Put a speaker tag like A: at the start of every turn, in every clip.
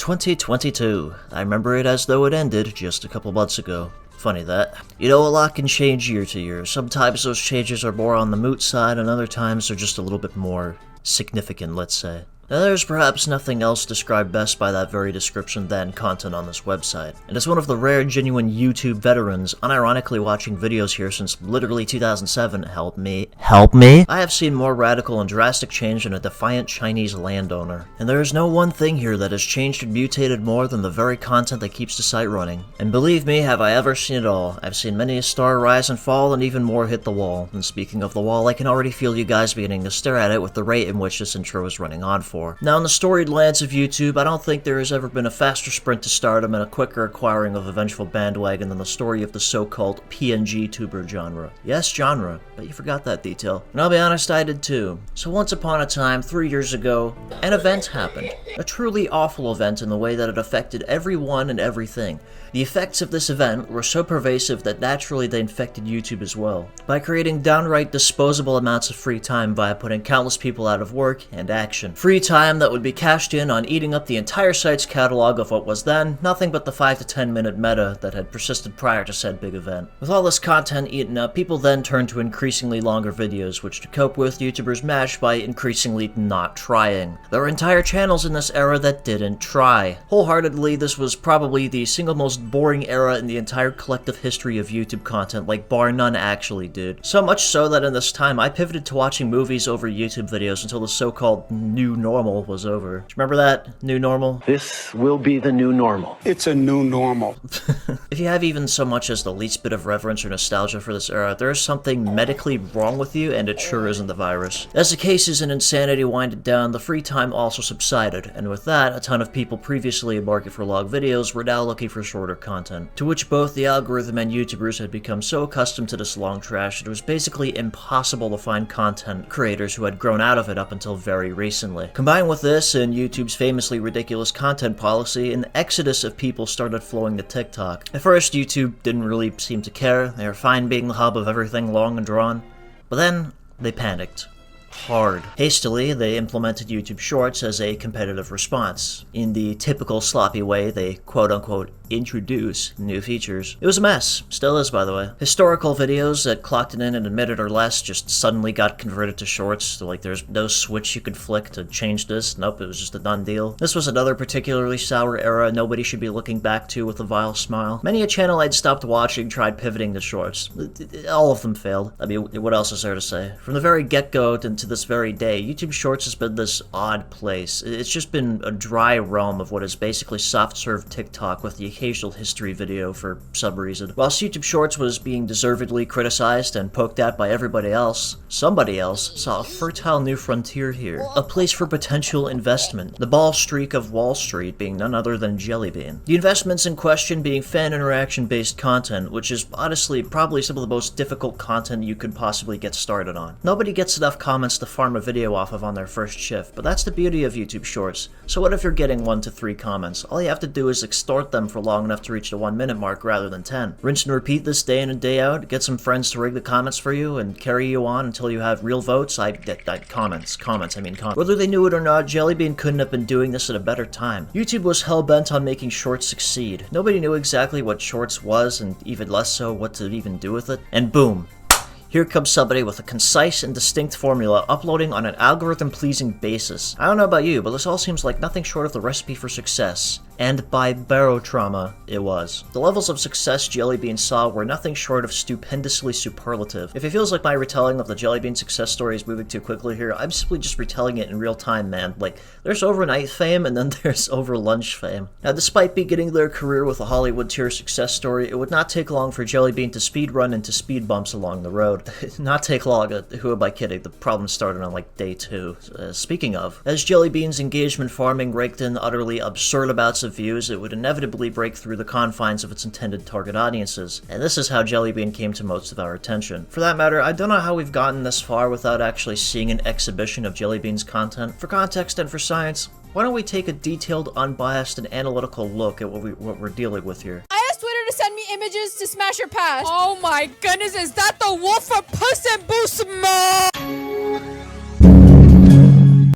A: 2022. I remember it as though it ended just a couple months ago. Funny that. You know, a lot can change year to year. Sometimes those changes are more on the moot side, and other times they're just a little bit more significant, let's say. Now, there's perhaps nothing else described best by that very description than content on this website. And as one of the rare, genuine YouTube veterans, unironically watching videos here since literally 2007, help me, I have seen more radical and drastic change than a defiant Chinese landowner. And there is no one thing here that has changed and mutated more than the very content that keeps the site running. And believe me, have I ever seen it all. I've seen many a star rise and fall, and even more hit the wall. And speaking of the wall, I can already feel you guys beginning to stare at it with the rate in which this intro is running on for. Now, in the storied lands of YouTube, I don't think there has ever been a faster sprint to stardom and a quicker acquiring of a vengeful bandwagon than the story of the so-called PNGtuber genre. Yes, genre, but you forgot that detail. And I'll be honest, I did too. So once upon a time, 3 years ago, an event happened. A truly awful event in the way that it affected everyone and everything. The effects of this event were so pervasive that naturally they infected YouTube as well, by creating downright disposable amounts of free time via putting countless people out of work and action. Free time that would be cashed in on eating up the entire site's catalog of what was then nothing but the 5 to 10 minute meta that had persisted prior to said big event. With all this content eaten up, people then turned to increasingly longer videos, which to cope with, YouTubers matched by increasingly not trying. There were entire channels in this era that didn't try. Wholeheartedly, this was probably the single most boring era in the entire collective history of YouTube content, like bar none actually, dude. So much so that in this time, I pivoted to watching movies over YouTube videos until the so-called new normal was over. Do you remember that? New normal?
B: This will be the new normal.
C: It's a new normal.
A: If you have even so much as the least bit of reverence or nostalgia for this era, there is something medically wrong with you, and it sure isn't the virus. As the cases and insanity winded down, the free time also subsided, and with that, a ton of people previously in market for log videos were now looking for shorter content, to which both the algorithm and YouTubers had become so accustomed to this long trash it was basically impossible to find content creators who had grown out of it up until very recently. Combined with this and YouTube's famously ridiculous content policy, an exodus of people started flowing to TikTok. At first, YouTube didn't really seem to care. They were fine being the hub of everything long and drawn, but then they panicked. Hard. Hastily, they implemented YouTube Shorts as a competitive response. In the typical sloppy way, they quote-unquote introduce new features. It was a mess. Still is, by the way. Historical videos that clocked it in a minute or less just suddenly got converted to shorts. So, like, there's no switch you could flick to change this. Nope, it was just a done deal. This was another particularly sour era nobody should be looking back to with a vile smile. Many a channel I'd stopped watching tried pivoting to shorts. All of them failed. I mean, what else is there to say? From the very get-go to this very day, YouTube Shorts has been this odd place. It's just been a dry realm of what is basically soft-serve TikTok with the occasional history video for some reason. Whilst YouTube Shorts was being deservedly criticized and poked at by everybody else, somebody else saw a fertile new frontier here. A place for potential investment. The ball streak of Wall Street being none other than Jellybean. The investments in question being fan interaction-based content, which is honestly probably some of the most difficult content you could possibly get started on. Nobody gets enough comments to farm a video off of on their first shift, but that's the beauty of YouTube Shorts. So what if you're getting 1 to 3 comments? All you have to do is extort them for long enough to reach the 1 minute mark rather than 10. Rinse and repeat this day in and day out, get some friends to rig the comments for you, and carry you on until you have real votes. Comments. Whether they knew it or not, Jellybean couldn't have been doing this at a better time. YouTube was hell-bent on making Shorts succeed. Nobody knew exactly what Shorts was, and even less so what to even do with it. And boom. Here comes somebody with a concise and distinct formula uploading on an algorithm-pleasing basis. I don't know about you, but this all seems like nothing short of the recipe for success. And by barotrauma, it was. The levels of success Jellybean saw were nothing short of stupendously superlative. If it feels like my retelling of the Jellybean success story is moving too quickly here, I'm simply just retelling it in real time, man. Like, there's overnight fame and then there's over lunch fame. Now, despite beginning their career with a Hollywood tier success story, it would not take long for Jellybean to speedrun into speed bumps along the road. Not take long, who am I kidding? The problem started on like day 2. Speaking of, as Jellybean's engagement farming raked in utterly absurd amounts of views, it would inevitably break through the confines of its intended target audiences, and this is how Jellybean came to most of our attention. For that matter, I don't know how we've gotten this far without actually seeing an exhibition of Jellybean's content. For context and for science, why don't we take a detailed, unbiased, and analytical look at what we're dealing with here.
D: I asked Twitter to send me images to smash your past. Oh my goodness, is that the wolf from Puss in Boots?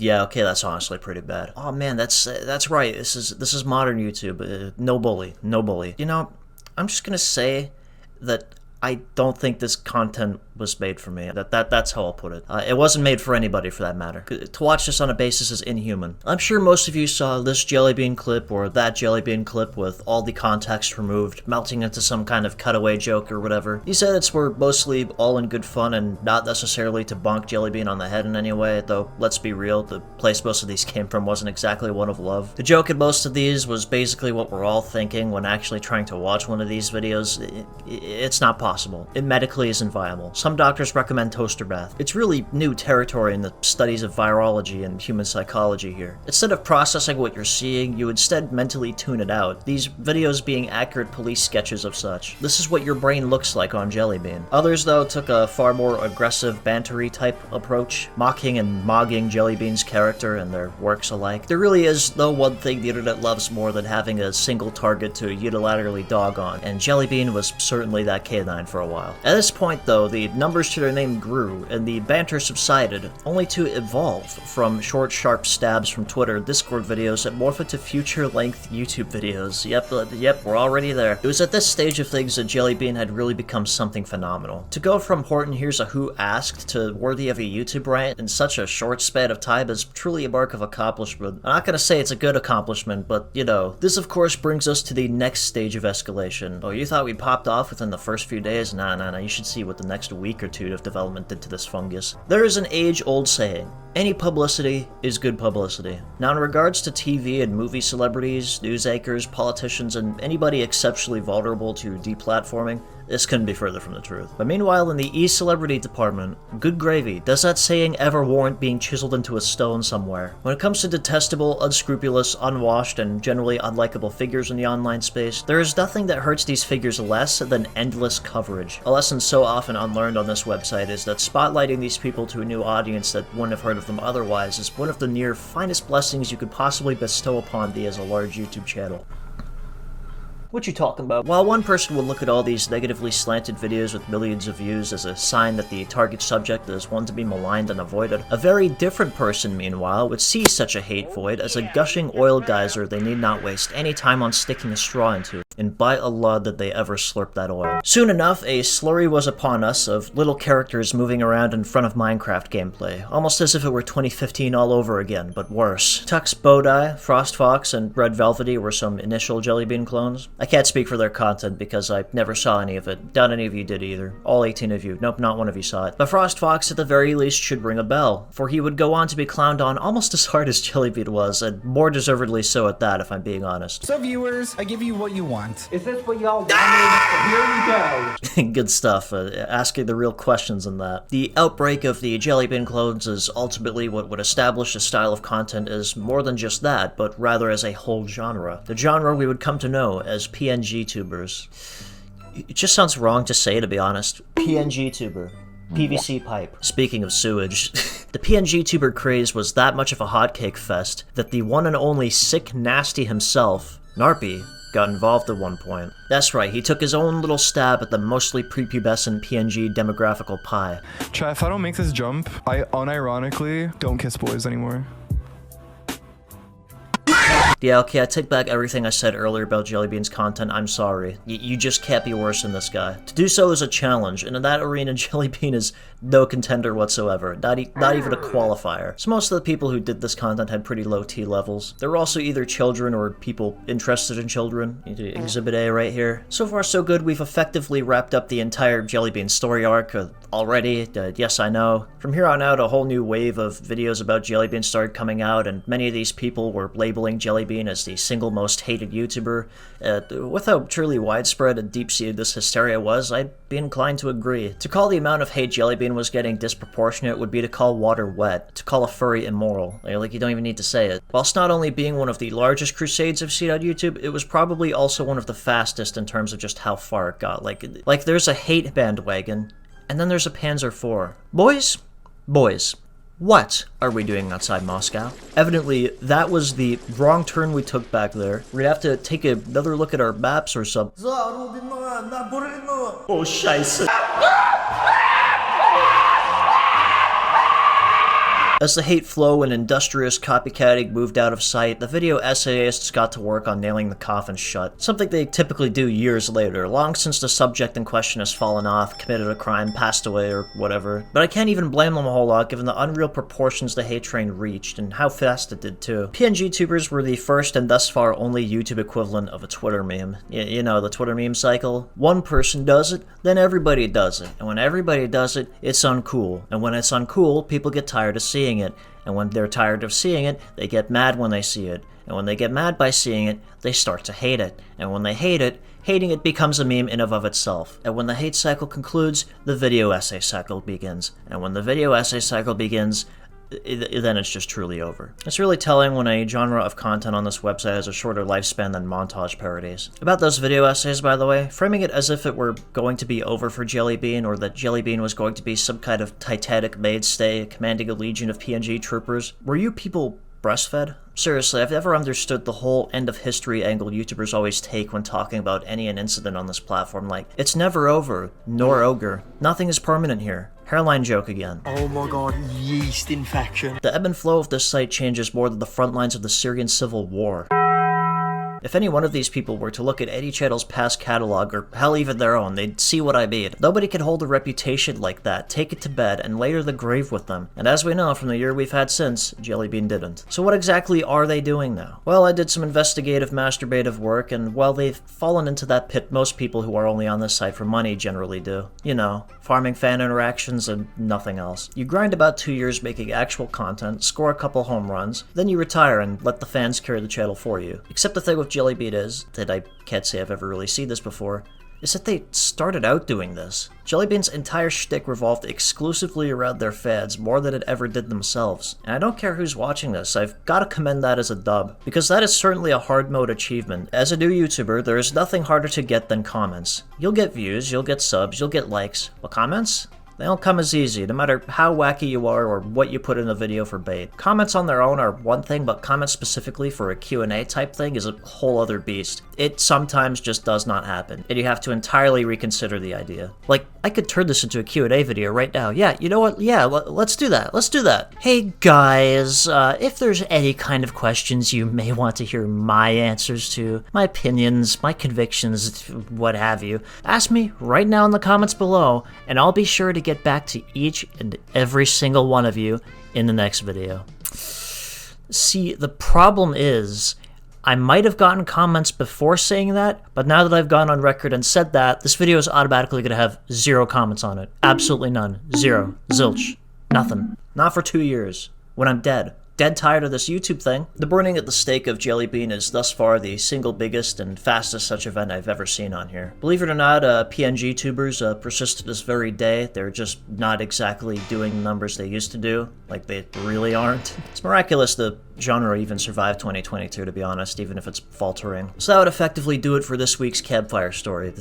A: Yeah, okay, that's honestly pretty bad. Oh man, that's right. This is modern YouTube. No bully, no bully. You know, I'm just gonna say that I don't think this content was made for me. That's how I'll put it. It wasn't made for anybody, for that matter. To watch this on a basis is inhuman. I'm sure most of you saw this Jellybean clip or that Jellybean clip with all the context removed, melting into some kind of cutaway joke or whatever. These edits were mostly all in good fun and not necessarily to bonk Jellybean on the head in any way, though let's be real, the place most of these came from wasn't exactly one of love. The joke in most of these was basically what we're all thinking when actually trying to watch one of these videos. It's not possible. It medically isn't viable. Some doctors recommend toaster bath. It's really new territory in the studies of virology and human psychology here. Instead of processing what you're seeing, you instead mentally tune it out, these videos being accurate police sketches of such. This is what your brain looks like on Jellybean. Others, though, took a far more aggressive, bantery type approach, mocking and mogging Jellybean's character and their works alike. There really is no one thing the internet loves more than having a single target to unilaterally dog on, and Jellybean was certainly that canine for a while. At this point, though, the numbers to their name grew, and the banter subsided, only to evolve from short, sharp stabs from Twitter and Discord videos that morphed into feature-length YouTube videos. Yep, we're already there. It was at this stage of things that Jellybean had really become something phenomenal. To go from Horton Here's a Who Asked to worthy of a YouTube rant in such a short span of time is truly a mark of accomplishment. I'm not gonna say it's a good accomplishment, but, you know, this of course brings us to the next stage of escalation. Oh, you thought we popped off within the first few days? Nah, you should see what the next week or two of development did to this fungus. There is an age-old saying, any publicity is good publicity. Now in regards to TV and movie celebrities, news anchors, politicians, and anybody exceptionally vulnerable to deplatforming, this couldn't be further from the truth. But meanwhile, in the e-celebrity department, good gravy, does that saying ever warrant being chiseled into a stone somewhere? When it comes to detestable, unscrupulous, unwashed, and generally unlikable figures in the online space, there is nothing that hurts these figures less than endless coverage. A lesson so often unlearned on this website is that spotlighting these people to a new audience that wouldn't have heard of them otherwise is one of the near finest blessings you could possibly bestow upon thee as a large YouTube channel. What you talking about? While one person would look at all these negatively slanted videos with millions of views as a sign that the target subject is one to be maligned and avoided, a very different person, meanwhile, would see such a hate void as a gushing oil geyser they need not waste any time on sticking a straw into, and by Allah did they ever slurp that oil. Soon enough, a slurry was upon us of little characters moving around in front of Minecraft gameplay, almost as if it were 2015 all over again, but worse. Tux Bodai, Frost Fox, and Red Velvety were some initial Jellybean clones. I can't speak for their content because I never saw any of it. Doubt any of you did either. All 18 of you. Nope, not one of you saw it. But Frost Fox at the very least should ring a bell, for he would go on to be clowned on almost as hard as Jellybean was, and more deservedly so at that if I'm being honest.
C: So viewers, I give you what you want.
B: Is this what y'all wanted? Here we go.
A: Good stuff, asking the real questions in that. The outbreak of the Jellybean clones is ultimately what would establish a style of content as more than just that, but rather as a whole genre. The genre we would come to know as PNGtubers. It just sounds wrong to say, to be honest. PNGtuber. PVC pipe. Speaking of sewage, the PNGtuber craze was that much of a hotcake fest that the one and only Sick Nasty himself, Narpy, got involved at one point. That's right, he took his own little stab at the mostly prepubescent PNG demographical pie.
E: Chat, if I don't make this jump, I unironically don't kiss boys anymore.
A: Yeah, okay, I take back everything I said earlier about Jellybean's content, I'm sorry. You just can't be worse than this guy. To do so is a challenge, and in that arena, Jellybean is no contender whatsoever, not even a qualifier. So most of the people who did this content had pretty low T levels. They were also either children or people interested in children. Exhibit A right here. So far so good, we've effectively wrapped up the entire Jellybean story arc already. Yes, I know. From here on out, a whole new wave of videos about Jellybean started coming out, and many of these people were labeling Jellybean as the single most hated YouTuber. With how truly widespread and deep-seated this hysteria was, I'd be inclined to agree. To call the amount of hate Jellybean was getting disproportionate would be to call water wet, to call a furry immoral. Like you don't even need to say it. Whilst not only being one of the largest crusades I've seen on YouTube, it was probably also one of the fastest in terms of just how far it got. Like there's a hate bandwagon, and then there's a Panzer IV. Boys, what are we doing outside Moscow? Evidently, that was the wrong turn we took back there. We're gonna have to take another look at our maps or something. Oh, scheiße. As the hate flow and industrious copycatting moved out of sight, the video essayists got to work on nailing the coffin shut, something they typically do years later, long since the subject in question has fallen off, committed a crime, passed away, or whatever. But I can't even blame them a whole lot given the unreal proportions the hate train reached, and how fast it did too. PNGtubers were the first and thus far only YouTube equivalent of a Twitter meme. You know, the Twitter meme cycle? One person does it, then everybody does it. And when everybody does it, it's uncool. And when it's uncool, people get tired of seeing it. And when they're tired of seeing it, they get mad when they see it. And when they get mad by seeing it, they start to hate it. And when they hate it, hating it becomes a meme in and of itself. And when the hate cycle concludes, the video essay cycle begins. And when the video essay cycle begins, then it's just truly over. It's really telling when a genre of content on this website has a shorter lifespan than montage parodies. About those video essays, by the way, framing it as if it were going to be over for Jelly Bean, or that Jelly Bean was going to be some kind of Titanic mainstay commanding a legion of PNG troopers. Were you people breastfed? Seriously, I've never understood the whole end of history angle YouTubers always take when talking about any incident on this platform. Like, it's never over, nor ogre. Nothing is permanent here. Hairline joke again.
F: Oh my god, yeast infection.
A: The ebb and flow of this site changes more than the front lines of the Syrian civil war. If any one of these people were to look at any channel's past catalog, or hell even their own, they'd see what I mean. Nobody can hold a reputation like that, take it to bed, and later the grave with them. And as we know from the year we've had since, Jelly Bean didn't. So what exactly are they doing now? Well, I did some investigative masturbative work, and while they've fallen into that pit most people who are only on this site for money generally do. You know, farming fan interactions and nothing else. You grind about 2 years making actual content, score a couple home runs, then you retire and let the fans carry the channel for you. Except the thing with Jelly Bean is, that I can't say I've ever really seen this before, is that they started out doing this. Jelly Bean's entire shtick revolved exclusively around their fans more than it ever did themselves. And I don't care who's watching this, I've gotta commend that as a dub, because that is certainly a hard mode achievement. As a new YouTuber, there is nothing harder to get than comments. You'll get views, you'll get subs, you'll get likes, but comments? They don't come as easy, no matter how wacky you are or what you put in a video for bait. Comments on their own are one thing, but comments specifically for a Q&A type thing is a whole other beast. It sometimes just does not happen, and you have to entirely reconsider the idea. Like, I could turn this into a Q&A video right now. Yeah, you know what? Yeah, let's do that. Let's do that. Hey guys, if there's any kind of questions you may want to hear my answers to, my opinions, my convictions, what have you, ask me right now in the comments below, and I'll be sure to get back to each and every single one of you in the next video. See, the problem is, I might have gotten comments before saying that, but now that I've gone on record and said that, this video is automatically going to have 0 comments on it. Absolutely none. 0. Zilch. Nothing. Not for 2 years. When I'm dead. Dead tired of this YouTube thing. The burning at the stake of Jelly Bean is thus far the single biggest and fastest such event I've ever seen on here. Believe it or not, PNGtubers persist to this very day. They're just not exactly doing the numbers they used to do. Like, they really aren't. It's miraculous the genre even survived 2022, to be honest, even if it's faltering. So that would effectively do it for this week's campfire story.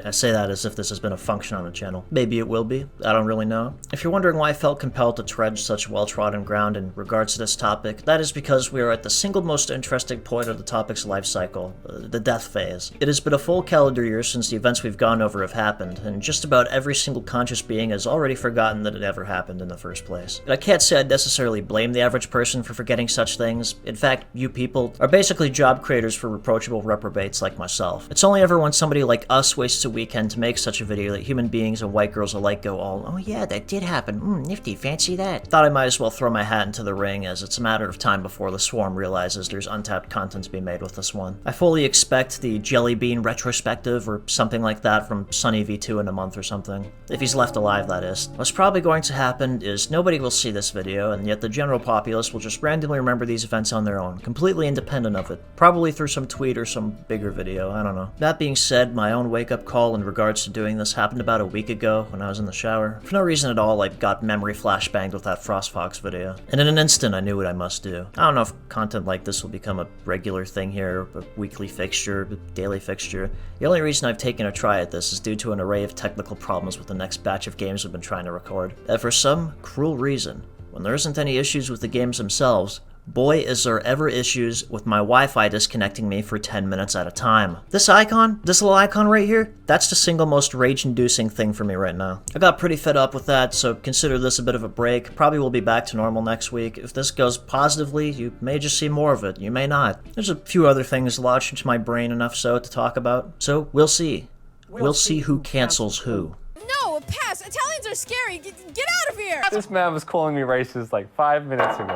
A: I say that as if this has been a function on the channel. Maybe it will be. I don't really know. If you're wondering why I felt compelled to tread such well-trodden ground in regards to this topic, that is because we are at the single most interesting point of the topic's life cycle, the death phase. It has been a full calendar year since the events we've gone over have happened, and just about every single conscious being has already forgotten that it ever happened in the first place. And I can't say I'd necessarily blame the average person for forgetting such things. In fact, you people are basically job creators for reproachable reprobates like myself. It's only ever when somebody like us wastes a weekend to make such a video that human beings and white girls alike go all, oh yeah, that did happen, nifty, fancy that. Thought I might as well throw my hat into the ring, as it's a matter of time before the swarm realizes there's untapped content to be made with this one. I fully expect the Jelly Bean retrospective or something like that from Sunny V2 in a month or something. If he's left alive, that is. What's probably going to happen is nobody will see this video, and yet the general populace will just randomly remember these events on their own, completely independent of it. Probably through some tweet or some bigger video, I don't know. That being said, my own wake-up call in regards to doing this happened about a week ago when I was in the shower. For no reason at all, I got memory flashbanged with that Frost Fox video. And in an instant, I knew what I must do. I don't know if content like this will become a regular thing here, a weekly fixture, a daily fixture. The only reason I've taken a try at this is due to an array of technical problems with the next batch of games we've been trying to record. That for some cruel reason, when there isn't any issues with the games themselves, Boy, is there ever issues with my Wi-Fi disconnecting me for 10 minutes at a time. This icon, this little icon right here, that's the single most rage-inducing thing for me right now. I got pretty fed up with that, so consider this a bit of a break. Probably will be back to normal next week. If this goes positively, you may just see more of it. You may not. There's a few other things lodged into my brain enough so to talk about. So we'll see. We'll see who cancels who.
D: No, pass. Italians are scary. Get out of here.
G: This man was calling me racist like 5 minutes ago.